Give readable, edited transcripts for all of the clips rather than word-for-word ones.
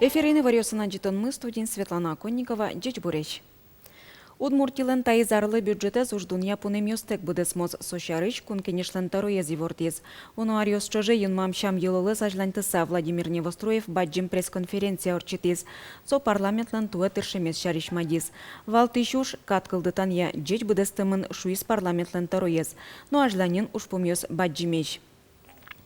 Эфирины варьосына житонмы студент Светлана Конникова, Джечбуреш. Удмуртилен тайзарлы бюджета зуждуния пунемёстек будесмоз сошарыч кун кенешлен таруе зивортиз. Оно ариос чоже юнмам шам йылылы сажлантыса Владимир Невостроев баджим пресс-конференция орчитиз. Со парламентлен туэ тыршемес шариш мадиз. Валтышуш каткылдытан я джеч будестымын шуиз парламентлен таруез. Но ажланин ушпумёс баджимеш.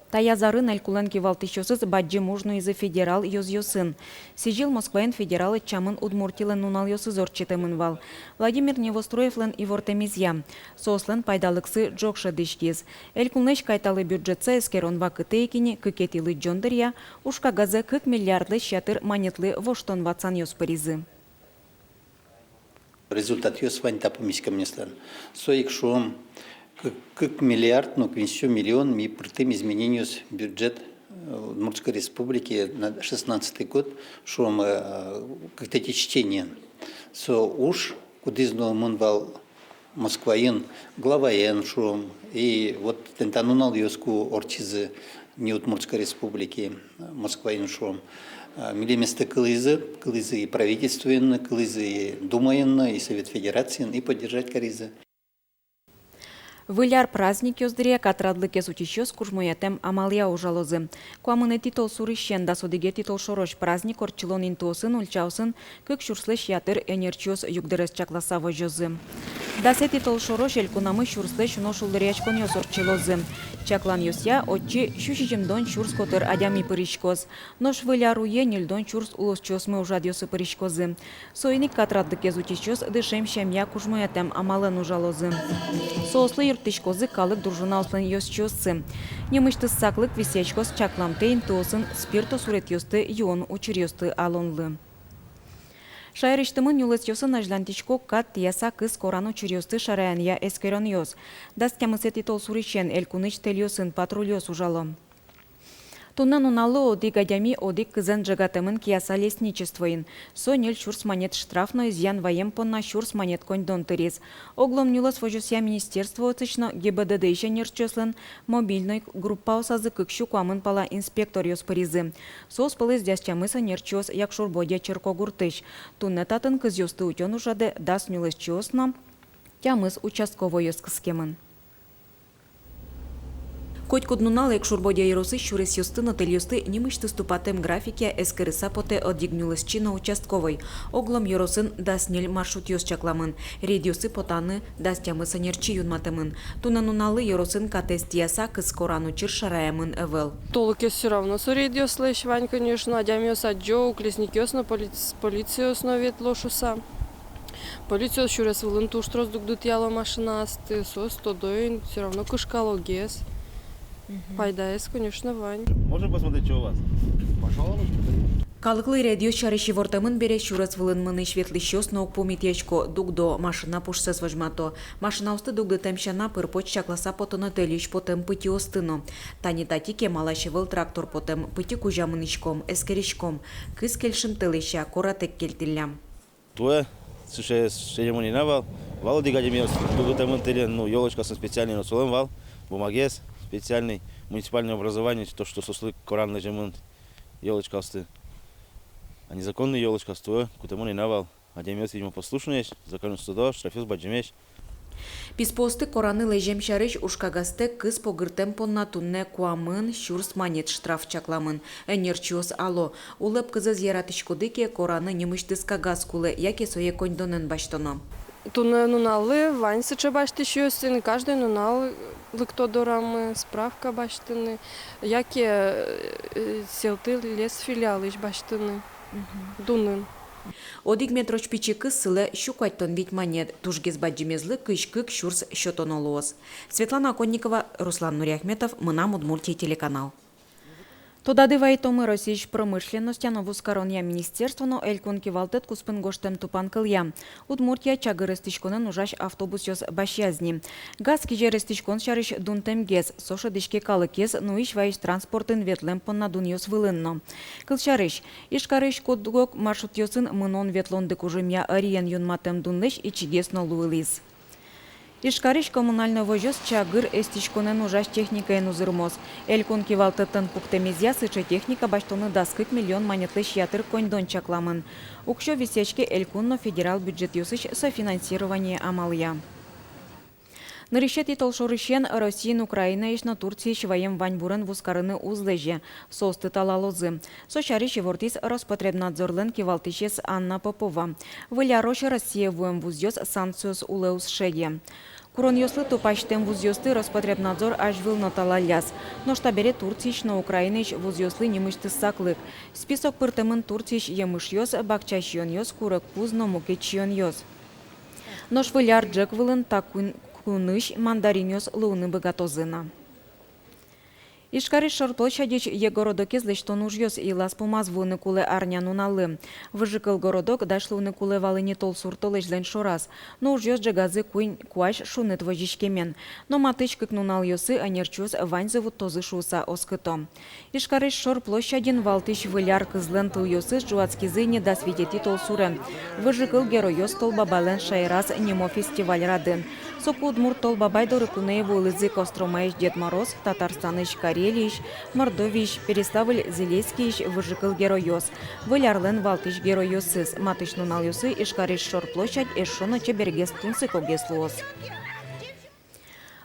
Таязарын алькуланки валтышосыз баджи мужну изы федерал йоз-йосын. Сижил Москваен федералы чамын удмуртилен нунал йосыз орчетемын вал. Владимир Невостроевлен ивортемизя. Сослен пайдалыксы джокша дышкиз. Элькулнеш кайталы бюджетса эскерон вакыты екини кыкетилы джондыря, ушка газы 40 миллиардлы шатыр монетлы воштон ватсан йоспаризы. Результат йосвань тапымиська мнеслен. Соик шуом 40 миллиард, но еще миллион ми притым изменению бюджет Удмуртской республики на 16 год, что мы как-то чтение. Со уж кудызно мунвал Москваин, главаен шум и вот тентанунал йоску орчизы не Удмуртской республики Москваин шум. Милиместо кылызы и правительственные, кылызы и думаенно, и Совет Федерации, и поддержать коризы. Выляр праздник ёздырия катрадлы кес учищёс кужмоятем амалия ужалозы. Куамыне титул сурыщен да содиге титул шорош праздник орчилон интосын ульчаусын кык шурслыш ятыр энерчиос югдерес чакласа вожозы. Дасе титул шорош элькунамы шурслыш ношулдыриячкон ёс орчилозы. Чаклан ёсья отчи шушичемдон шурс котыр адями пыришкоз. Нош выляруе нельдон шурс улосчосмы ужадьосы пыришкозы. Соиник катрадлы кес учищёс дышем шемья кужмоятем амален ужалозы. Сослы тышкозы калык дружуналсын ёсчосы. Немышты саклык висечкоз чакламтейн тосын спирто сурет ёсты юон учир ёсты алонлы. Шайрыштымын юлыс ёсын ажлантичко кат яса кыз коран учир ёсты шараян я эскерон ёс. Дастямысети тол сурищен элькуныч тел ёсын патруль ёс ужало. Туннан уналы одик адями одик кызен жагатымын кияса лесничествоин. Сонель шурс монет штрафно изъян воем понна шурс монет конь тырез. Оглом нюлас вожусья министерство отычно ГИБДД еще нерчослен мобильной группа осазы кыкщу куамын пала инспектор ёспаризы. Сос пылыз дясчамыса нерчос як шурбодя черко гуртыш. Туннетатын кыз ёсты утен ужады дас нюлас чоснам тямыз участковой ёскыскемын. Коть коднунал, як шурбодя иросы, щурес ёсты, но тель ёсты, немышты ступатем графике, эскерыса поте отдигнюлес чина участковой. Оглом ёросын даснель маршрут ёс чакламын. Рейд ёсы потаны дастямыса нерчи юнматымын. Тунануналы ёросын катестияса кыз корану чир шараямын эвел. Толок ёс всё равно со рейд ёс лэшвань, конечно, адям ёс аджо, уклесник ёс, но полиция ёс новет лошуса. Полиция щурес вылын туштрос дугдут яла машина асты, сос тодоин, всё равно кышкалогес. Пайдаясь, конечно, Вань. Можем посмотреть, что у вас? Пожалуйста. Калыклы радио чарыщи вортамын бере щурас вылынмыны шветлый щос ног помитечко дугдо машина пушсес вожмато. Машина усты дугды темщана пырпоч чакласа потоно телищ потем пыти остыно. Тани татике малашевыл трактор потем пыти кужамынычком, эскеричком. Кыз кельшим телища, коратек кельтиллям. Твоя, слушай, церемоний навал. Вал дигадимес, дугды темын телен, ну, елочка специальный, но солем вал, бумагес. Специальный муниципальное образование, то, что сослы Коран нажимын елочка асты. А незаконный елочка асты, кутамон и навал. А демес, видимо, послушный, законный судо, штрафиз баджимеш. Писposты Кораны лежем шарыш ушкагасте кыз погыртем понна тунне куамын щурс монет штраф чакламын. Энерчиос ало. Улып кызыз яратышкодыке Кораны немыштыс кагаз кулы, яке сое коньдонен баштоно. Туне нуналы, Вань сыче баштышёсын, каждый нунал лыктодорамы, справка баштыны, яке селты лес филиалы баштыны, дунын. Одик метроч пичи кыз сылы щукайтон вить монет, тужгез баджимезлы кыш-кык щурс щотонолуос. Светлана Конникова, Руслан Нуряхметов, Мынам Удмуртия телеканал. Тодады вайтомы Российш промышленности новускаронья министерствоно элькунки валтет куспын гоштем тупан кылья. Удмуртия чагырыстышконын ужаш автобус ёс башязни. Газ кижерыстышкон шарыш дунтемгез, соша дышке калыкез, нуиш вайш транспортын ветлем понна дун ёс вылынно. Кыл шарыш, ишкарыш кодгок маршрут ёсын мынон ветлонды кужымя ариен юнматем дунлыш и чигесно луылиз. Ишкариш коммунальный вожёс чагыр эстишконен ужаш техникаен узырмоз. Элькон кивалтытын пуктемезия сыча техника баштоны даскык миллион монетлы ятыр коньдон чакламын. Укшо висечке элькунно федерал бюджет юсыч софинансирование амалия. Нарищет и толшорыщен Россиян, Украина ишна Турция шваем ваньбурен вускарыны узлеже, состы талалозы. Сочарищи вортис Роспотребнадзорлен кивалтищес Анна Попова. Выляроша Россия вуем вузьёс санкциос улеус шеге. Курон ёслы тупаштем вузьёсты Роспотребнадзор аж выл наталаляс. Но штабере Турцич на Украиныч вузьёслы немышты саклык. Список пыртымын Турцич емышьёс, бакчащион ёс, курок пуз, но мукечион ёс. Но швыляр джек вылын такун куныш мандаринёс луны богатозына. Ишкариш шорплощадич егородокез лештон ужьёс и лас помазвуны куле арняну налы. Выжикал городок дашлуны куле валыни тол суртолеш лен шораз. Но ужьёс джагазы куин куаш шунет вожишкемен. Но матыч кыкнунал ёсы анерчус ваньзыву тозы шуса оскыто. Ишкариш шорплощадин валтыш выляр кызлен тыл ёсы жуацкизы не досвидети тол сурен. Выжикал героёс тол бабален шайраз немо фестиваль радын. Соку удмур тол бабай доры кунееву лызы Костромаиш Дед Мороз, Татарстаныш Карелич, Мордович, Переславль Зелейскийш выжикал героёс. Вылярлен валтыш героёсыз, матыш нунал ёсы ишкариш шорплощадь эшоно чебергес тунсы когеслуос.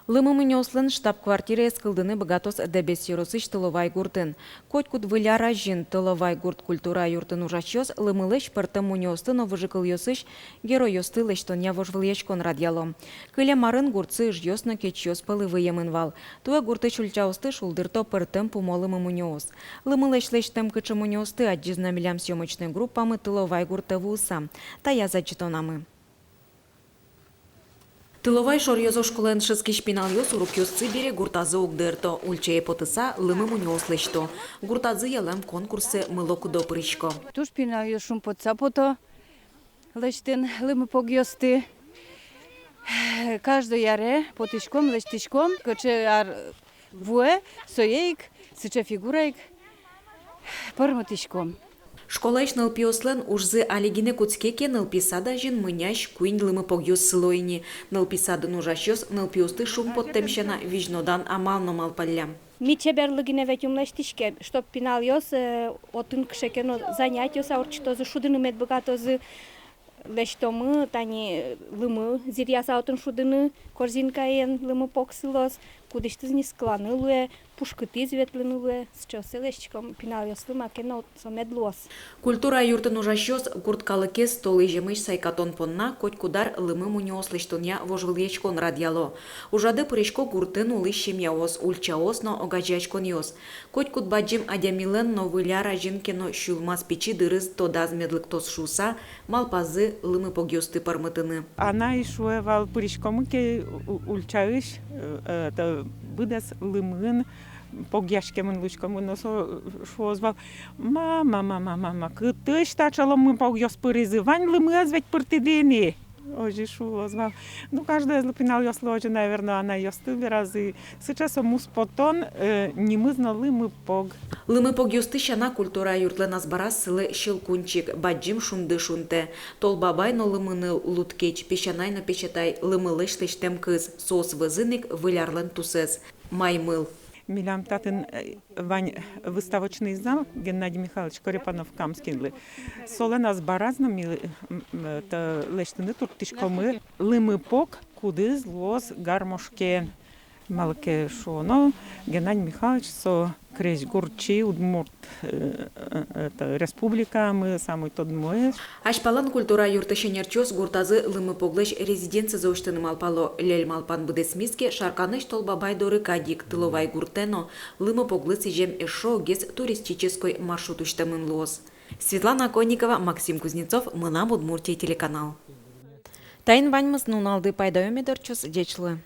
Лымымынёслын штаб-квартира эскылдыны богатос дебес юросыч тыловай гуртын. Котькут выляра жин тыловай гурт культура юртын ужачёс, лымылыш пыртым мунёсты, но выжикал ёсыч героёсты лештоня вожвыльячкон радьяло. Кыле марын гуртсы жьёсно кечёс пылы выемынвал. Туэ гурты чульчаусты шулдырто пыртым пумолымы мунёс. Лымылыш лештем кычы мунёсты отжизна милям съемочной группамы тыловай гурты вуса. Тая зачитонамы. Тыловай шорьёзо школен шыски шпинал ёс урук ёсцы бере гуртазы угдырто. Ульчее потыса лымы мунёс лешто. Гуртазы ялем конкурсы мылоку допырычко. Ту шпинал ёс шум потса пото. Лештен лымы погёсты. Каждый яре потычком, лештичком. Коче ар вуэ, соейк, сыче фигурайк. Пырмытычком. Школаиш нылпиослен ужзы алигине куцкеке нылписада жин мыняш куин лымы погёс сылойни. Нылписады нужащёс нылпиосты шум подтемщена вижнодан амално малпаллям. Ми чеберлыгине ветюм лештишке, чтоб пинал ёс, отын кшекено занятиос, аурчитозы шудыны медбогатозы лештомы, тани лымы, зирьяса отын шудыны, корзинкаен лымы поксылос, кудыштыз не скланы луе, пушкыты зветлыны луе, с чосы лештиком пинал ёс лыма кено сомедлос. Культура юртын ужащёс гурткалыке столы жемыш сайкатон понна, коть кудар лымы мунёс лештоня вожвыльячкон радьяло. Ужады пырышко гуртын улы щемяос, ульчаос, но огажачкон ёс. Коть кут баджим адямилен, но выляра жинкено щулмас печи дырыз тодаз медлыктос шуса, малпазы лымы погёсты пармытыны. Она ишуевал пырышкомыке ульчаыш, выдас лымын, погяшкемын лучкомын, но шозвал, мама, ты штачала мы погёс пырызы, вань лымы азвать пыртыдыни. Ожи шозвал. Ну, каждая злопинал ёс ложе, наверное, она ёсты разы. Сейчас мус потон не мызна лымы пог. Лымы погёсты шана культура юртлен азбарас сылы щелкунчик, баджим шунды шунте. Тол бабай но лымыны луткеч, пещанай на печатай, лымылыш лештем кыз, сос вызынык вылярлен тусез. Маймыл. Милям татын вань выставочный зал Геннадий Михайлович Корепанов Камскинлы. Соле нас баразно лештыны туртышкомы лымы пок куды злоз гармошке малке шоно Геннадий Михайлович со кресь гурчи удмурт республика мы самый тот мой. Ашпалан культура юрты шенерчос гуртазы лымы поглеш резиденция зауштыны малпало лель малпан бдесмиске шарканыш тол бабай доры кадик тыловай гуртено лымы поглысы жем эшо гес туристической маршрут уштамын лос. Светлана Конникова, Максим Кузнецов, Мына Удмуртия телеканал. Тайн ваньмыз нуналды пайдаю медорчос дечлы.